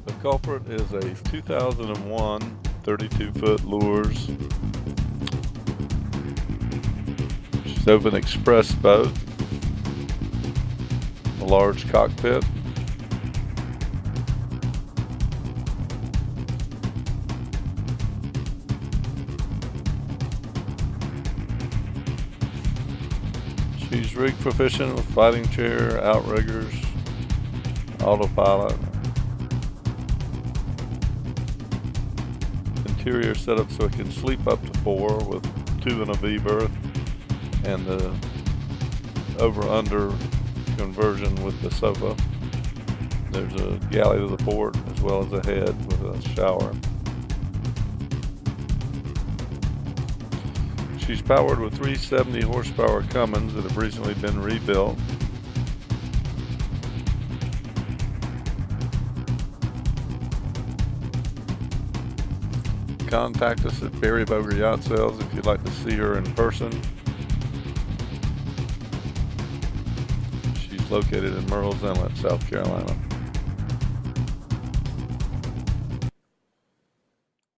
The culprit is a 2001 32-foot Luhrs. She's open express boat, a large cockpit. She's rig proficient with fighting chair, outriggers, autopilot. Interior setup so it can sleep up to 4 with 2 in a V berth, and the over-under conversion with the sofa. There's a galley to the port as well as a head with a shower. She's powered with 370 horsepower Cummins that have recently been rebuilt. Contact us at Berry-Boger Yacht Sales if you'd like to see her in person. She's located in Murrells Inlet, South Carolina.